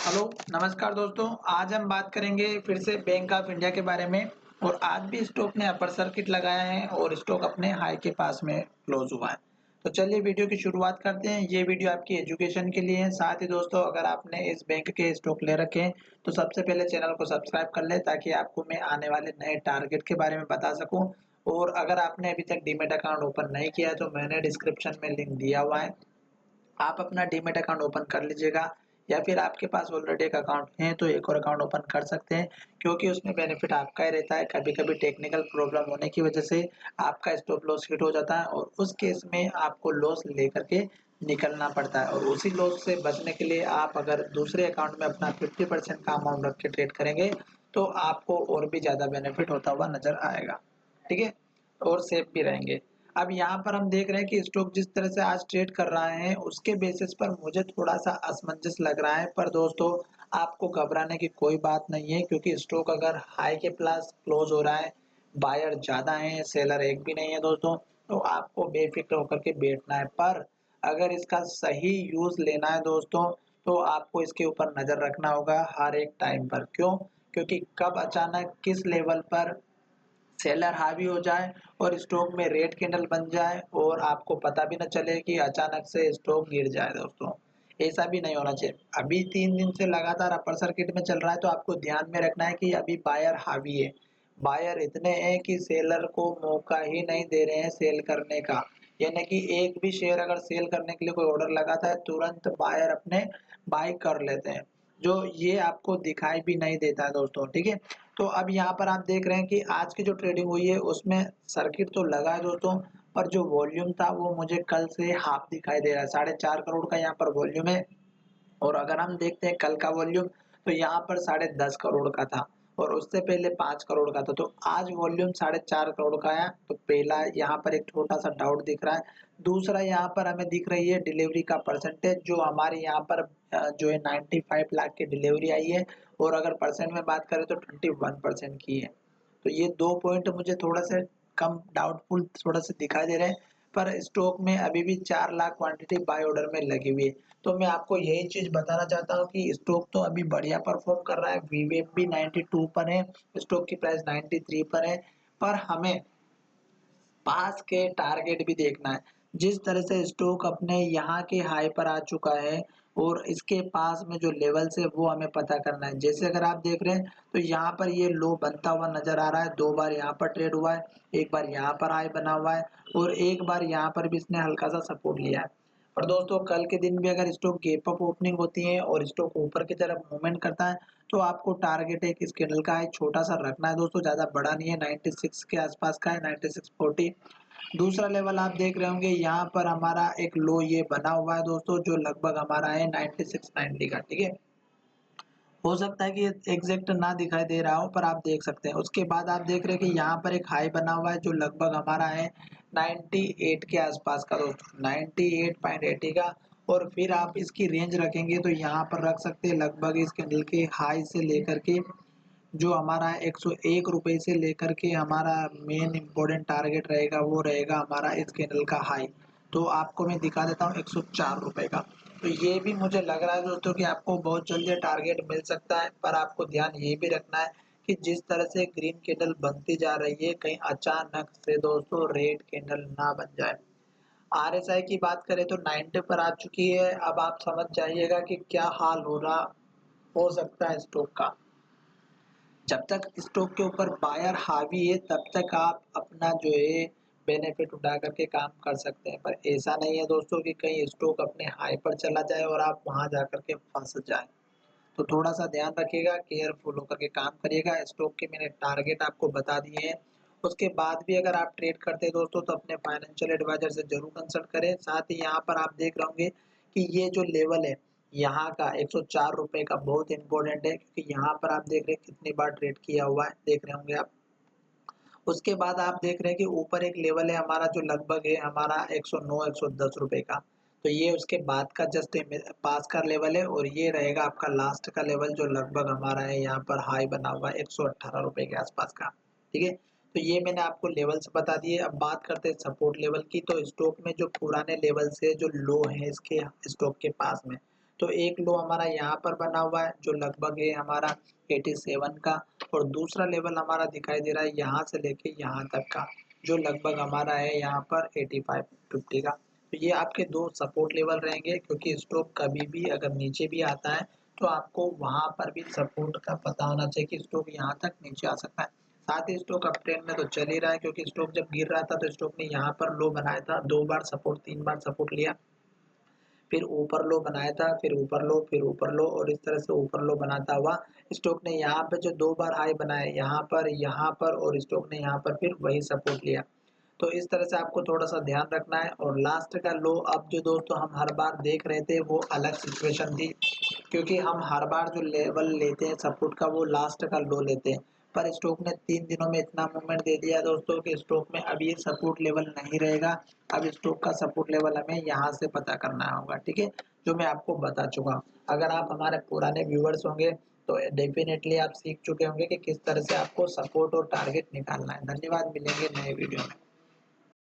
Hello नमस्कार दोस्तों। आज हम बात करेंगे फिर से बैंक ऑफ इंडिया के बारे में। और आज भी स्टॉक ने अपर सर्किट लगाया है और स्टॉक अपने हाई के पास में क्लोज हुआ है। तो चलिए वीडियो की शुरुआत करते हैं। ये वीडियो आपकी एजुकेशन के लिए है। साथ ही दोस्तों, अगर आपने इस बैंक के स्टॉक ले रखे हैं तो सबसे पहले चैनल को सब्सक्राइब कर ले, ताकि आपको मैं आने वाले नए टारगेट के बारे में बता सकूं। और अगर आपने अभी तक डीमैट अकाउंट ओपन नहीं किया है तो मैंने डिस्क्रिप्शन में लिंक दिया हुआ है, आप अपना डीमैट अकाउंट ओपन कर लीजिएगा। या फिर आपके पास ऑलरेडी एक अकाउंट है तो एक और अकाउंट ओपन कर सकते हैं, क्योंकि उसमें बेनिफिट आपका ही रहता है। कभी कभी टेक्निकल प्रॉब्लम होने की वजह से आपका स्टॉप लॉस हिट हो जाता है और उस केस में आपको लॉस लेकर के निकलना पड़ता है। और उसी लॉस से बचने के लिए आप अगर दूसरे अकाउंट में अपना 50% का अमाउंट रख के ट्रेड करेंगे तो आपको और भी ज़्यादा बेनिफिट होता हुआ नजर आएगा। ठीक है, और सेफ भी रहेंगे। अब यहाँ पर हम देख रहे हैं कि स्टॉक जिस तरह से आज ट्रेड कर रहा है उसके बेसिस पर मुझे थोड़ा सा असमंजस लग रहा है। पर दोस्तों, आपको घबराने की कोई बात नहीं है, क्योंकि स्टॉक अगर हाई के प्लस क्लोज हो रहा है, बायर ज्यादा है, सेलर एक भी नहीं है दोस्तों, तो आपको बेफिक्र होकर के बैठना है। पर अगर इसका सही यूज लेना है दोस्तों, तो आपको इसके ऊपर नजर रखना होगा हर एक टाइम पर। क्यों? क्योंकि कब अचानक किस लेवल पर सेलर हावी हो जाए और स्टॉक में रेड कैंडल बन जाए और आपको पता भी न चले कि अचानक से स्टॉक गिर जाए दोस्तों, ऐसा भी नहीं होना चाहिए। अभी 3 दिन से लगातार अपर सर्किट में चल रहा है, तो आपको ध्यान में रखना है कि अभी बायर हावी है। बायर इतने हैं कि सेलर को मौका ही नहीं दे रहे हैं सेल करने का। यानी कि एक भी शेयर अगर सेल करने के लिए कोई ऑर्डर लगाता है, तुरंत बायर अपने बाय कर लेते हैं, जो ये आपको दिखाई भी नहीं देता है दोस्तों। ठीक है, तो अब यहाँ पर आप देख रहे हैं कि आज की जो ट्रेडिंग हुई है उसमें सर्किट तो लगा है दोस्तों, पर जो वॉल्यूम था वो मुझे कल से हाफ दिखाई दे रहा है। 4.5 करोड़ का यहाँ पर वॉल्यूम है। और अगर हम देखते हैं कल का वॉल्यूम, तो यहाँ पर 10.5 करोड़ का था और उससे पहले 5 करोड़ का था। तो आज वॉल्यूम 4.5 करोड़ का है। तो पहला यहाँ पर एक छोटा सा डाउट दिख रहा है। दूसरा, यहाँ पर हमें दिख रही है डिलीवरी का परसेंटेज, जो हमारे यहाँ पर जो है 95 लाख की डिलीवरी आई है। और अगर परसेंट में बात करें तो 21% की है। तो ये 2 पॉइंट मुझे थोड़ा सा कम डाउटफुल थोड़ा सा दिखाई दे रहे हैं। पर स्टॉक में अभी भी 4 लाख क्वांटिटी बाय ऑर्डर में लगी हुई है। तो मैं आपको यही चीज बताना चाहता हूँ कि स्टॉक तो अभी बढ़िया परफॉर्म कर रहा है। वीवेब भी 92 पर है, स्टॉक की प्राइस 93 पर है। पर हमें पास के टारगेट भी देखना है। जिस तरह से स्टॉक अपने यहाँ के हाई पर आ चुका है और इसके पास में जो लेवल्स है वो हमें पता करना है। जैसे अगर आप देख रहे हैं तो यहाँ पर ये लो बनता हुआ नजर आ रहा है। 2 बार यहाँ पर ट्रेड हुआ है, एक बार यहाँ पर हाई बना हुआ है और एक बार यहाँ पर भी इसने हल्का सा सपोर्ट लिया है। और दोस्तों, कल के दिन भी अगर स्टॉक गैप अप ओपनिंग होती है और स्टॉक ऊपर की तरफ मूवमेंट करता है, तो आपको टारगेट एक इस कैंडल का है छोटा सा रखना है दोस्तों, ज्यादा बड़ा नहीं है। 96 के आसपास का है, 9640। दूसरा लेवल आप देख रहे होंगे, यहाँ पर हमारा एक लो ये बना हुआ है दोस्तों, जो लगभग हमारा है 9690 का। ठीक है, हो सकता है कि एग्जैक्ट ना दिखाई दे रहा हो, पर आप देख सकते हैं। उसके बाद आप देख रहे हैं कि यहाँ पर एक हाई बना हुआ है जो लगभग हमारा है 98 के आसपास का दोस्तों, 98.80 का। और फिर आप इसकी रेंज रखेंगे तो यहाँ पर रख सकते हैं लगभग इस कैंडल के हाई से लेकर के जो हमारा 101 रुपए से लेकर के हमारा मेन इंपॉर्टेंट टारगेट रहेगा, वो रहेगा हमारा इस कैंडल का हाई। तो आपको मैं दिखा देता हूँ 104 रुपए का। तो ये भी मुझे लग रहा है दोस्तों कि आपको बहुत जल्दी टारगेट मिल सकता है। पर आपको ध्यान ये भी रखना है कि जिस तरह से ग्रीन कैंडल बनती जा रही है, कहीं अचानक से दोस्तों रेड कैंडल ना बन जाए। आरएसआई की बात करें तो 90 पर आ चुकी है। अब आप समझ जाइएगा कि क्या हाल हो सकता है स्टॉक का। जब तक स्टॉक के ऊपर बायर हावी है तब तक आप अपना जो है बेनिफिट उठा करके काम कर सकते हैं। पर ऐसा नहीं है दोस्तों कि कहीं स्टॉक अपने हाई पर चला जाए और आप वहां जाकर के फंस जाए। तो थोड़ा सा ध्यान रखिएगा, केयरफुल होकर के काम करिएगा। स्टॉक के मैंने टारगेट आपको बता दिए हैं। उसके बाद भी अगर आप ट्रेड करते हैं दोस्तों तो अपने फाइनेंशियल एडवाइजर से जरूर कंसल्ट करें। साथ ही यहाँ पर आप देख रहे होंगे कि ये जो लेवल है यहाँ का 104 रुपए का बहुत इंपॉर्टेंट है, क्योंकि यहाँ पर आप देख रहे हैं कितनी बार ट्रेड किया हुआ है, देख रहे होंगे आप। उसके बाद आप देख रहे हैं कि ऊपर एक लेवल है हमारा जो लगभग है हमारा 109 110 रुपए का। तो ये उसके बाद का जस्ट पास का लेवल है और ये रहेगा आपका लास्ट का लेवल जो लगभग हमारा है यहाँ पर हाई बना हुआ है 118 रुपए के आसपास का। ठीक है, तो ये मैंने आपको लेवल्स बता दिए। अब बात करते हैं सपोर्ट लेवल की। तो स्टॉक में जो पुराने लेवल से जो लो है इसके स्टॉक के पास में, तो एक लो हमारा यहाँ पर बना हुआ है जो लगभग है हमारा 87 का, और दूसरा लेवल हमारा दिखाई दे रहा है यहाँ से लेके यहाँ तक का, जो लगभग हमारा है यहाँ पर 85 50 का। तो ये आपके दो सपोर्ट लेवल रहेंगे, क्योंकि स्टॉक कभी भी अगर नीचे भी आता है तो आपको वहां पर भी सपोर्ट का पता होना चाहिए कि स्टॉक यहाँ तक नीचे आ सकता है। साथ ही स्टॉक अप ट्रेंड में तो चल ही रहा है, क्योंकि स्टॉक जब गिर रहा था तो स्टॉक ने यहाँ पर लो बनाया था, 2 बार सपोर्ट 3 बार सपोर्ट लिया, फिर ऊपर लो बनाया था, फिर ऊपर लो, फिर ऊपर लो, और इस तरह से ऊपर लो बनाता हुआ स्टॉक ने यहाँ पे जो 2 बार हाई बनाए, यहाँ पर और स्टॉक ने यहाँ पर फिर वही सपोर्ट लिया। तो इस तरह से आपको थोड़ा सा ध्यान रखना है। और लास्ट का लो अब जो दोस्तों हम हर बार देख रहे थे वो अलग सिचुएशन थी, क्योंकि हम हर बार जो लेवल लेते हैं सपोर्ट का वो लास्ट का लो लेते हैं, पर स्टॉक ने 3 दिनों में इतना मूवमेंट दे दिया दोस्तों कि स्टॉक में अब ये सपोर्ट लेवल नहीं रहेगा। अब स्टॉक का सपोर्ट लेवल हमें यहाँ से पता करना होगा, ठीक है, जो मैं आपको बता चुका हूँ। अगर आप हमारे पुराने व्यूअर्स होंगे तो डेफिनेटली आप सीख चुके होंगे कि किस तरह से आपको सपोर्ट और टारगेट निकालना है। धन्यवाद, मिलेंगे नए वीडियो में।